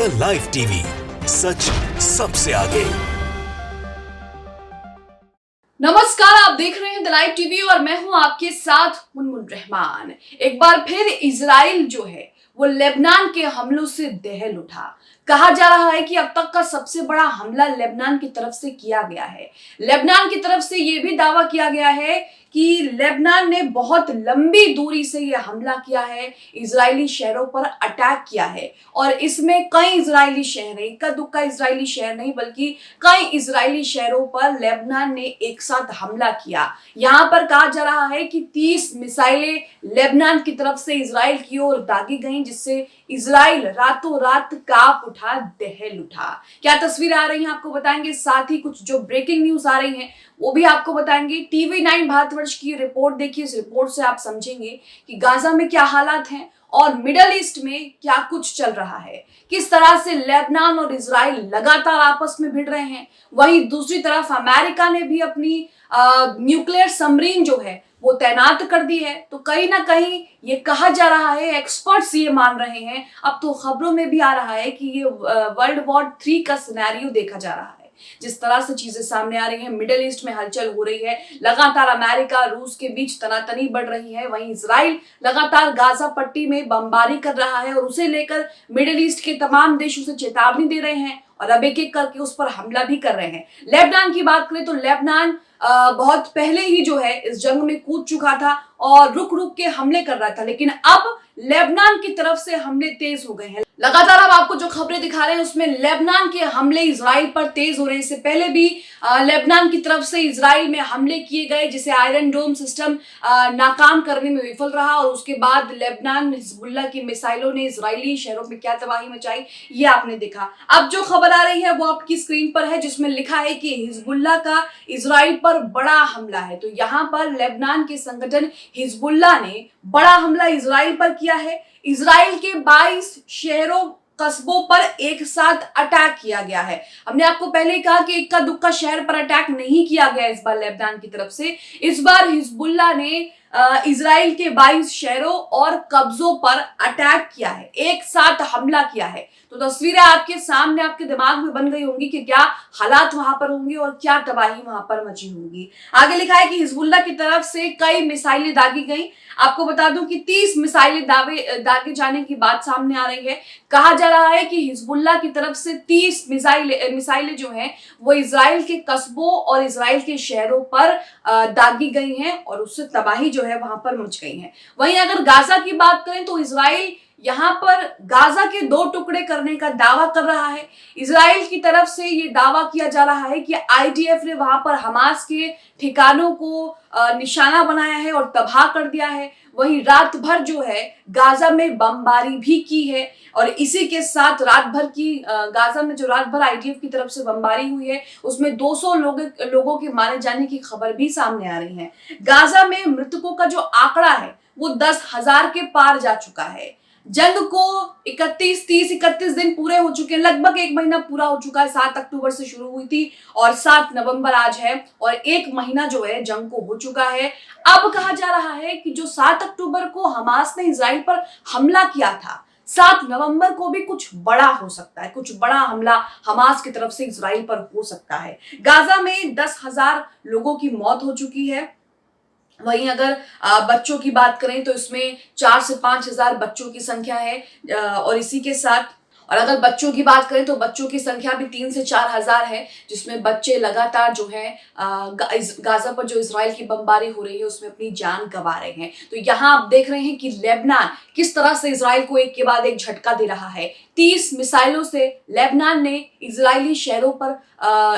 The live TV, सच सबसे आगे। नमस्कार, आप देख रहे हैं द लाइव टीवी और मैं हूं आपके साथ मुनमुन रहमान। एक बार फिर इजराइल जो है वो लेबनान के हमलों से दहल उठा। कहा जा रहा है कि अब तक का सबसे बड़ा हमला लेबनान की तरफ से किया गया है। लेबनान की तरफ से ये भी दावा किया गया है कि लेबनान ने बहुत लंबी दूरी से यह हमला किया है, इजरायली शहरों पर अटैक किया है और इसमें कई इजरायली शहर, इक्का दुक्का इजरायली शहर नहीं बल्कि कई इजरायली शहरों पर लेबनान ने एक साथ हमला किया। यहाँ पर कहा जा रहा है कि 30 मिसाइलें लेबनान की तरफ से इजराइल की ओर दागी गईं, जिससे इजराइल रातों रात कांप उठा, दहल उठा। क्या तस्वीरें आ रही हैं आपको बताएंगे, साथ ही कुछ जो ब्रेकिंग न्यूज आ रही हैं वो भी आपको बताएंगे। TV9 भारतवर्ष की रिपोर्ट देखिए, इस रिपोर्ट से आप समझेंगे कि गाजा में क्या हालात हैं और मिडल ईस्ट में क्या कुछ चल रहा है, किस तरह से लेबनान और इजराइल लगातार आपस में भिड़ रहे हैं। वहीं दूसरी तरफ अमेरिका ने भी अपनी न्यूक्लियर सबमरीन जो है वो तैनात कर दी है। तो कहीं ना कहीं ये कहा जा रहा है, एक्सपर्ट्स ये मान रहे हैं, अब तो खबरों में भी आ रहा है कि ये वर्ल्ड वॉर 3 का सिनेरियो देखा जा रहा है। जिस तरह से चीजें सामने आ रही हैं, मिडिल ईस्ट में हलचल हो रही है, लगातार अमेरिका रूस के बीच तनातनी बढ़ रही है, वहीं इजराइल लगातार गाजा पट्टी में बमबारी कर रहा है और उसे लेकर मिडिल ईस्ट के तमाम देश उसे चेतावनी दे रहे हैं और अब एक एक करके उस पर हमला भी कर रहे हैं। लेबनान की बात करें तो लेबनान बहुत पहले ही जो है इस जंग में कूद चुका था और रुक रुक के हमले कर रहा था, लेकिन अब लेबनान की तरफ से हमले तेज हो गए हैं। लगातार अब आपको जो खबरें दिखा रहे हैं उसमें लेबनान के हमले इजराइल पर तेज हो रहे हैं। इससे पहले भी लेबनान की तरफ से इजराइल में हमले किए गए, जिसे आयरन डोम सिस्टम नाकाम करने में विफल रहा और उसके बाद लेबनान हिजबुल्लाह की मिसाइलों ने इजरायली शहरों में क्या तबाही मचाई ये आपने देखा। अब जो खबर आ रही है वो आपकी स्क्रीन पर है, जिसमें लिखा है कि हिजबुल्लाह का इजराइल पर बड़ा हमला है। तो यहाँ पर लेबनान के संगठन हिजबुल्लाह ने बड़ा हमला इजराइल पर किया है। इजराइल के 22 शहरों कस्बों पर एक साथ अटैक किया गया है। हमने आपको पहले ही कहा कि इक्का दुक्का शहर पर अटैक नहीं किया गया इस बार लेबनान की तरफ से। इस बार हिजबुल्लाह ने इजराइल के 22 शहरों और कब्जों पर अटैक किया है, एक साथ हमला किया है। तो तस्वीरें आपके सामने, आपके दिमाग में बन गई होंगी कि क्या हालात वहां पर होंगे और क्या तबाही वहां पर मची होगी। आगे लिखा है कि हिजबुल्लाह की तरफ से कई मिसाइलें दागी गई। आपको बता दूं कि 30 मिसाइलें दागे जाने की बात सामने आ रही है। कहा जा रहा है कि हिजबुल्लाह की तरफ से 30 मिसाइलें जो हैं वो इजराइल के कस्बों और इजराइल के शहरों पर दागी गई हैं और उससे तबाही जो है वहां पर मच गई है। वहीं अगर गाजा की बात करें तो इजराइल यहाँ पर गाजा के 2 टुकड़े करने का दावा कर रहा है। इजराइल की तरफ से ये दावा किया जा रहा है कि IDF ने वहां पर हमास के ठिकानों को निशाना बनाया है और तबाह कर दिया है। वहीं रात भर जो है गाजा में बमबारी भी की है और इसी के साथ रात भर की गाजा में जो रात भर IDF की तरफ से बमबारी हुई है उसमें 200 लोगों के मारे जाने की खबर भी सामने आ रही है। गाजा में मृतकों का जो आंकड़ा है वो 10,000 के पार जा चुका है। जंग को 31 दिन पूरे हो चुके हैं, लगभग 1 महीना पूरा हो चुका है। 7 अक्टूबर से शुरू हुई थी और 7 नवंबर आज है और 1 महीना जो है जंग को हो चुका है। अब कहा जा रहा है कि जो 7 अक्टूबर को हमास ने इजराइल पर हमला किया था, 7 नवंबर को भी कुछ बड़ा हो सकता है, कुछ बड़ा हमला हमास की तरफ से इजराइल पर हो सकता है। गाजा में 10,000 लोगों की मौत हो चुकी है। वहीं अगर बच्चों की बात करें तो इसमें 4 से 5 हजार बच्चों की संख्या है और इसी के साथ, और अगर बच्चों की बात करें तो बच्चों की संख्या भी 3 से 4 हजार है, जिसमें बच्चे लगातार जो है गाजा पर जो इजराइल की बमबारी हो रही है उसमें अपनी जान गंवा रहे हैं। तो यहाँ आप देख रहे हैं कि लेबनान किस तरह से इजराइल को एक के बाद एक झटका दे रहा है। 30 मिसाइलों से लेबनान ने इजरायली शहरों पर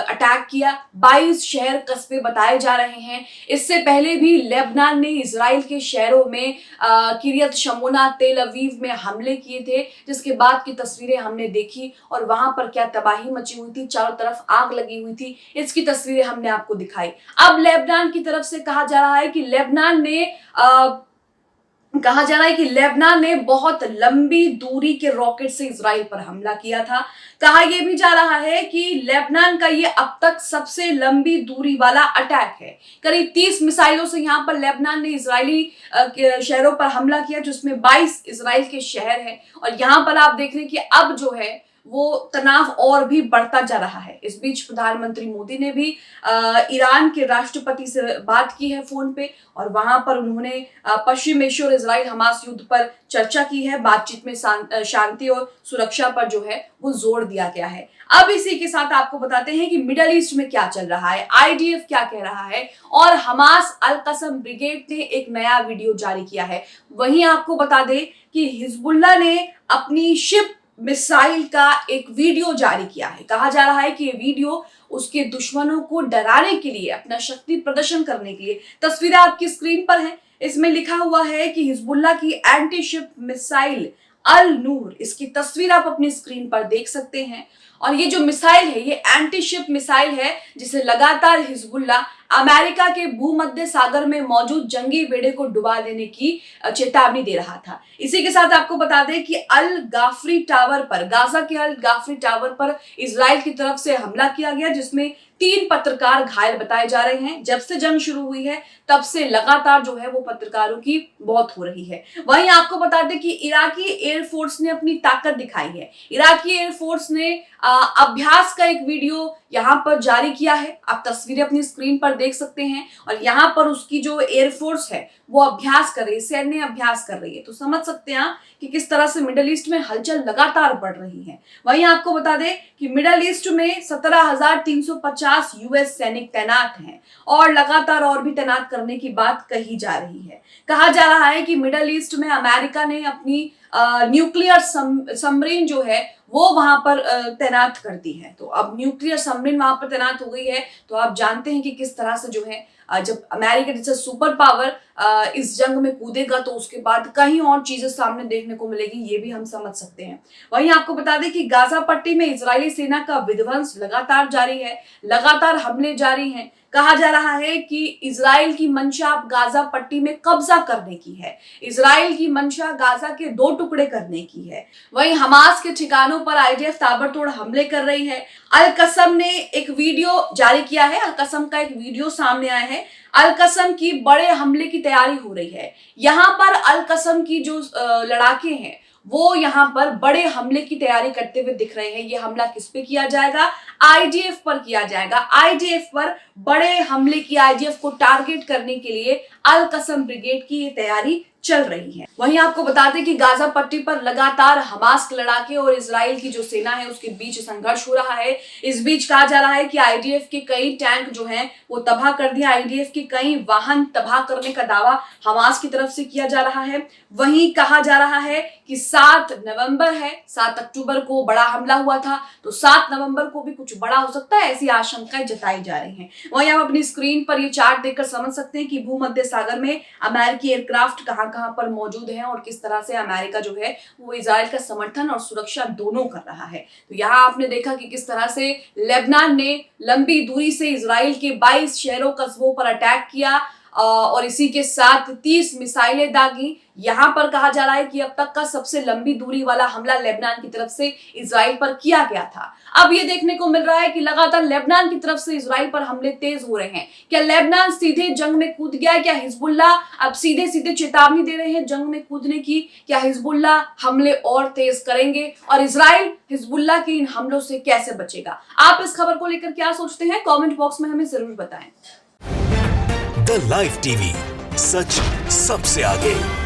अटैक किया। 22 शहर कस्बे बताए जा रहे हैं। इससे पहले भी लेबनान ने इजराइल के शहरों में किरियत शमोना, तेल अवीव में हमले किए थे, जिसके बाद की तस्वीरें हमने देखी और वहां पर क्या तबाही मची हुई थी, चारों तरफ आग लगी हुई थी, इसकी तस्वीरें हमने आपको दिखाई। अब लेबनान की तरफ से कहा जा रहा है कि लेबनान ने बहुत लंबी दूरी के रॉकेट से इजराइल पर हमला किया था। कहा यह भी जा रहा है कि लेबनान का ये अब तक सबसे लंबी दूरी वाला अटैक है। करीब 30 मिसाइलों से यहां पर लेबनान ने इजरायली शहरों पर हमला किया, जिसमें 22 इजराइल के शहर हैं। और यहां पर आप देख रहे हैं कि अब जो है वो तनाव और भी बढ़ता जा रहा है। इस बीच प्रधानमंत्री मोदी ने भी ईरान के राष्ट्रपति से बात की है फोन पे, और वहां पर उन्होंने पश्चिम एशिया और इजराइल हमास युद्ध पर चर्चा की है। बातचीत में शांति और सुरक्षा पर जो है वो जोर दिया गया है। अब इसी के साथ आपको बताते हैं कि मिडल ईस्ट में क्या चल रहा है, आईडीएफ क्या कह रहा है, और हमास अल कसम ब्रिगेड ने एक नया वीडियो जारी किया है। वहीं आपको बता दें कि हिजबुल्लाह ने अपनी शिप मिसाइल का एक वीडियो जारी किया है। कहा जा रहा है कि ये वीडियो उसके दुश्मनों को डराने के लिए, अपना शक्ति प्रदर्शन करने के लिए। तस्वीरें आपकी स्क्रीन पर हैं। इसमें लिखा हुआ है कि हिजबुल्लाह की एंटी शिप मिसाइल अल नूर, इसकी तस्वीर आप अपनी स्क्रीन पर देख सकते हैं। और ये जो मिसाइल है, ये एंटी शिप मिसाइल है, जिसे लगातार हिजबुल्लाह अमेरिका के भूमध्य सागर में मौजूद जंगी बेड़े को डुबा देने की चेतावनी दे रहा था। इसी के साथ आपको बता दें कि अल गाफरी टावर पर, गाजा के अल गाफरी टावर पर इजराइल की तरफ से हमला किया गया, जिसमें 3 पत्रकार घायल बताए जा रहे हैं। जब से जंग शुरू हुई है तब से लगातार जो है वो पत्रकारों की मौत हो रही है। वहीं आपको बता दें कि इराकी एयरफोर्स ने अपनी ताकत दिखाई है। इराकी एयरफोर्स ने अभ्यास का एक वीडियो यहाँ पर जारी किया है। आप तस्वीरें अपनी स्क्रीन पर देख सकते हैं, और यहाँ पर उसकी जो एयरफोर्स है वो अभ्यास कर रही है, सैन्य अभ्यास कर रही है। तो समझ सकते हैं कि किस तरह से मिडल ईस्ट में हलचल लगातार बढ़ रही है। वहीं आपको बता दें कि मिडल ईस्ट में 17,350 यूएस सैनिक तैनात हैं, और लगातार और भी तैनात करने की बात कही जा रही है। कहा जा रहा है कि मिडल ईस्ट में अमेरिका ने अपनी न्यूक्लियर सबमरीन जो है वो वहां पर तैनात कर दी है। तो अब न्यूक्लियर सबमरीन वहां पर तैनात हो गई है। तो आप जानते हैं कि किस तरह से जो है जब अमेरिका जैसा सुपर पावर इस जंग में कूदेगा तो उसके बाद कहीं और चीजें सामने देखने को मिलेगी, ये भी हम समझ सकते हैं। वहीं आपको बता दें कि गाजा पट्टी में इजरायली सेना का विध्वंस लगातार जारी है, लगातार हमले जारी हैं। कहा जा रहा है कि इजराइल की मंशा अब गाजा पट्टी में कब्जा करने की है। इजराइल की मंशा गाजा के 2 टुकड़े करने की है। वहीं हमास के ठिकानों पर आईडीएफ ताबड़तोड़ हमले कर रही है। अल कसम ने एक वीडियो जारी किया है। अल कसम का एक वीडियो सामने आया है। अल कसम की बड़े हमले की तैयारी हो रही है। यहाँ पर अल कसम की जो लड़ाके हैं वो यहाँ पर बड़े हमले की तैयारी करते हुए दिख रहे हैं। ये हमला किस पे किया जाएगा? आईडीएफ पर किया जाएगा। आईडीएफ पर बड़े हमले की, आईडीएफ को टारगेट करने के लिए अल कसम ब्रिगेड की ये तैयारी चल रही है। वहीं आपको बता दें कि गाजा पट्टी पर लगातार हमास के लड़ाके और इजराइल की जो सेना है उसके बीच संघर्ष हो रहा है। इस बीच कहा जा रहा है कि आईडीएफ के कई टैंक जो हैं वो तबाह कर दिए, आईडीएफ के कई वाहन तबाह करने का दावा हमास की तरफ से किया जा रहा है। वहीं कहा जा रहा है कि 7 नवंबर है, 7 अक्टूबर को बड़ा हमला हुआ था, तो 7 नवंबर को भी कुछ बड़ा हो सकता है, ऐसी आशंकाएं जताई जा रही हैं। वहीं आप अपनी स्क्रीन पर ये चार्ट देखकर समझ सकते हैं कि भूमध्य सागर में अमेरिकी एयरक्राफ्ट कहां पर मौजूद है और किस तरह से अमेरिका जो है वो इजराइल का समर्थन और सुरक्षा दोनों कर रहा है। तो यहाँ आपने देखा कि किस तरह से लेबनान ने लंबी दूरी से इजराइल के 22 शहरों कस्बों पर अटैक किया और इसी के साथ 30 मिसाइलें दागी। यहाँ पर कहा जा रहा है कि अब तक का सबसे लंबी दूरी वाला हमला लेबनान की तरफ से इजराइल पर किया गया था। अब ये देखने को मिल रहा है कि लगातार लेबनान की तरफ से इजराइल पर हमले तेज हो रहे हैं। क्या लेबनान सीधे जंग में कूद गया है? क्या हिजबुल्लाह अब सीधे सीधे चेतावनी दे रहे हैं जंग में कूदने की? क्या हिजबुल्लाह हमले और तेज करेंगे और इजराइल हिजबुल्लाह के इन हमलों से कैसे बचेगा? आप इस खबर को लेकर क्या सोचते हैं? कमेंट बॉक्स में हमें जरूर बताएं। द लाइव टीवी, सच सबसे आगे।